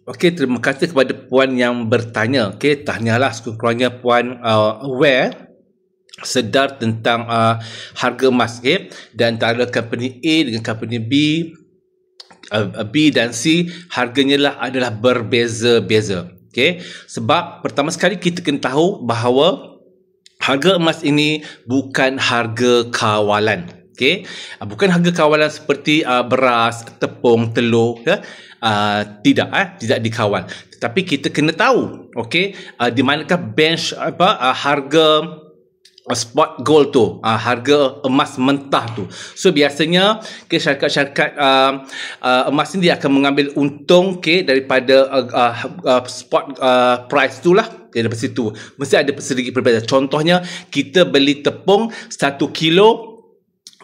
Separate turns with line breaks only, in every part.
Okey, terima kasih kepada puan yang bertanya. Okey, tahniahlah sekurang-kurangnya puan aware, sedar tentang harga emas, okey. Dan antara company A dengan company B dan C, harganya lah adalah berbeza-beza. Okey, sebab pertama sekali kita kena tahu bahawa harga emas ini bukan harga kawalan. Okey, bukan harga kawalan seperti beras, tepung, telur, ya. Tidak dikawal. Tetapi kita kena tahu, okey, di manakah bench harga spot gold tu, harga emas mentah tu. So biasanya syarikat-syarikat emas ni dia akan mengambil untung daripada spot price tu lah. Dari situ mesti ada sedikit perbezaan. Contohnya kita beli tepung 1 kilo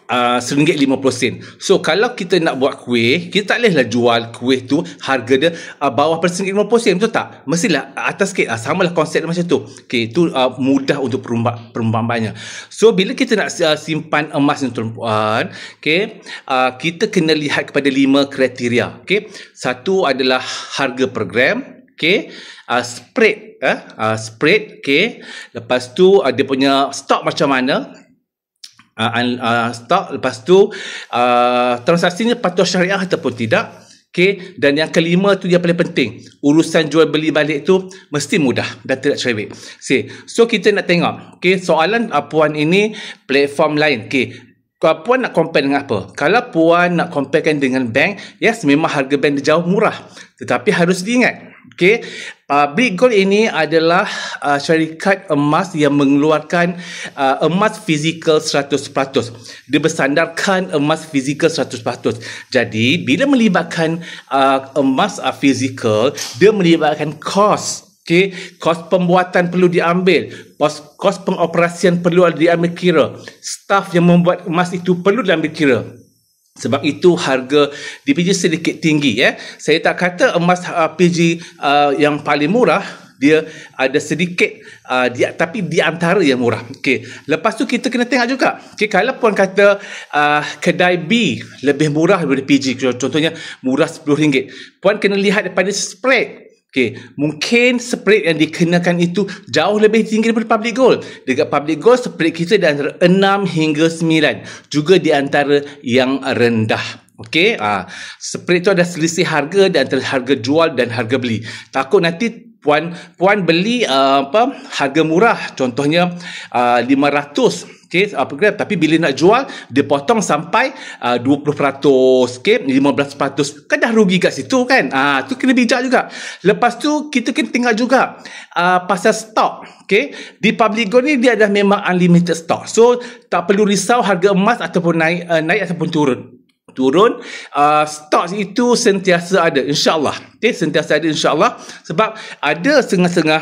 RM1.50. So kalau kita nak buat kuih, kita tak bolehlah jual kuih tu harga dia bawah RM1.50, betul tak? Mestilah atas sikit. Samalah konsep macam tu. Okey, itu mudah untuk perumpamaannya. So bila kita nak simpan emas ni tuan-puan, okey, kita kena lihat kepada 5 kriteria. Okey, satu adalah harga per gram. Okey, spread, okey. Lepas tu dia punya stok macam mana? Stok, lepas tu transaksinya patuh syariah ataupun tidak. Okay. Dan yang kelima tu yang paling penting, urusan jual beli balik tu mesti mudah dan tidak cerewet. So kita nak tengok, okay, soalan puan ini platform lain. Okay, kalau puan nak compare dengan apa? Kalau puan nak comparekan dengan bank, yes, memang harga bank dia jauh murah. Tetapi harus diingat, okay, Public Gold ini adalah syarikat emas yang mengeluarkan emas fizikal 100%. Dia bersandarkan emas fizikal 100%. Jadi, bila melibatkan emas fizikal, dia melibatkan kos. Okay, kos pembuatan perlu diambil, kos pengoperasian perlu diambil kira, staf yang membuat emas itu perlu diambil kira. Sebab itu harga DPG sedikit tinggi, ya. Saya tak kata emas PG yang paling murah, dia ada sedikit tapi di antara yang murah. Okey, lepas tu kita kena tengok juga. Okey, kalau puan kata kedai B lebih murah daripada PG, contohnya murah RM10, puan kena lihat daripada spread. Okay, mungkin spread yang dikenakan itu jauh lebih tinggi daripada Public Gold. Dekat Public Gold, spread kita di antara 6 hingga 9. Juga di antara yang rendah. Okay, spread itu ada selisih harga di antara harga jual dan harga beli. Takut nanti puan beli harga murah, contohnya 500. Okay, tapi bila nak jual dia potong sampai 20%, okay, 15%, kan dah rugi kat situ kan. Tu kena bijak juga. Lepas tu kita kena tengok juga pasal stok. Okay, di Public Gold ni dia dah memang unlimited stock. So tak perlu risau harga emas ataupun naik ataupun turun. Stok itu sentiasa ada, insyaAllah. Okay, sentiasa ada, insyaAllah. Sebab ada setengah-setengah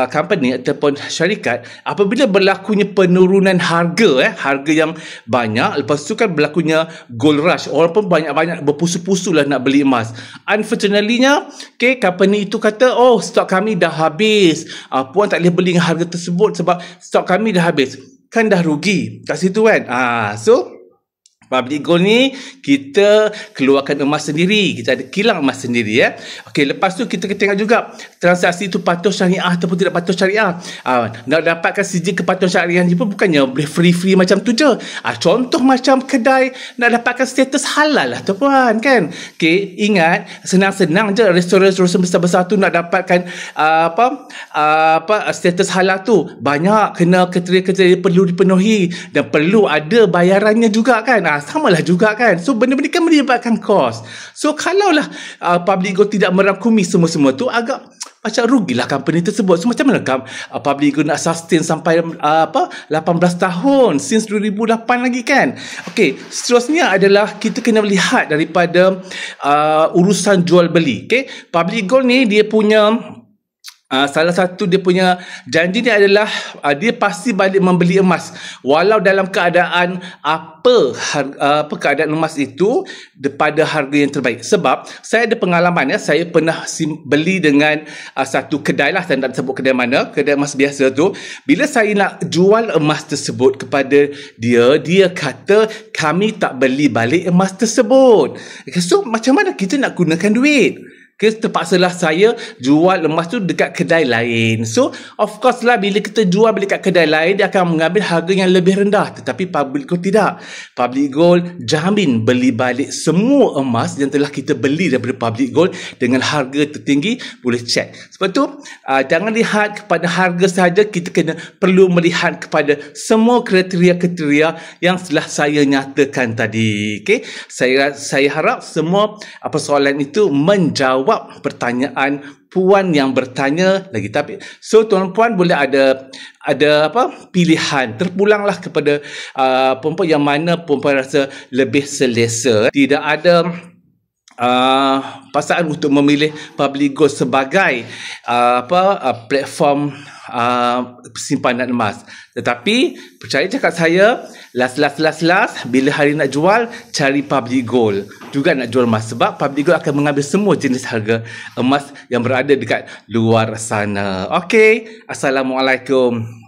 company ataupun syarikat, apabila berlakunya penurunan harga, harga yang banyak, lepas tu kan berlakunya gold rush, orang pun banyak-banyak berpusu-pusu lah nak beli emas. Unfortunately-nya, okay, company itu kata, oh, stok kami dah habis, puan tak boleh beli dengan harga tersebut sebab stok kami dah habis. Kan dah rugi kat situ kan. So Public Gold ni kita keluarkan emas sendiri, kita ada kilang emas sendiri, ya. Okey, lepas tu kita tengok juga transaksi itu patuh syariah ataupun tidak patuh syariah. Nak dapatkan sijil kepatuhan syariah ni pun bukannya boleh free macam tu je. Contoh macam kedai nak dapatkan status halal lah tuan kan. Okey, ingat senang-senang je restoran-restoran besar-besar tu nak dapatkan status halal tu. Banyak kena kriteria-kriteria perlu dipenuhi dan perlu ada bayarannya juga kan. Samalah juga kan. So benda-benda kan melibatkan kos. So kalaulah Public Gold tidak merangkumi semua-semua tu, agak macam rugilah company tersebut. So macam mana Public Gold nak sustain sampai 18 tahun since 2008 lagi kan. Okey, seterusnya adalah kita kena melihat daripada urusan jual beli. Okey, Public Gold ni dia punya salah satu dia punya janji ni adalah dia pasti balik membeli emas walau dalam keadaan keadaan emas itu pada harga yang terbaik. Sebab saya ada pengalaman, ya, saya pernah beli dengan satu kedai lah, saya tak sebut kedai mana, kedai emas biasa tu. Bila saya nak jual emas tersebut kepada dia kata kami tak beli balik emas tersebut. So macam mana kita nak gunakan duit? terpaksalah saya jual emas tu dekat kedai lain. So of course lah, bila kita jual beli kat kedai lain, dia akan mengambil harga yang lebih rendah. Tetapi Public Gold tidak. Public Gold jamin beli balik semua emas yang telah kita beli daripada Public Gold dengan harga tertinggi. Boleh cek. Sebab tu jangan lihat kepada harga sahaja, kita kena perlu melihat kepada semua kriteria-kriteria yang telah saya nyatakan tadi. Okey, saya harap semua persoalan itu menjawab pertanyaan puan yang bertanya lagi. Tapi so tuan-puan boleh ada pilihan, terpulanglah kepada perempuan yang mana perempuan rasa lebih selesa. Tidak ada pasangan untuk memilih Public Gold sebagai platform simpanan emas. Tetapi percaya cakap saya, last bila hari nak jual, cari Public Gold juga nak jual emas, sebab Public Gold akan mengambil semua jenis harga emas yang berada dekat luar sana. Okey, Assalamualaikum.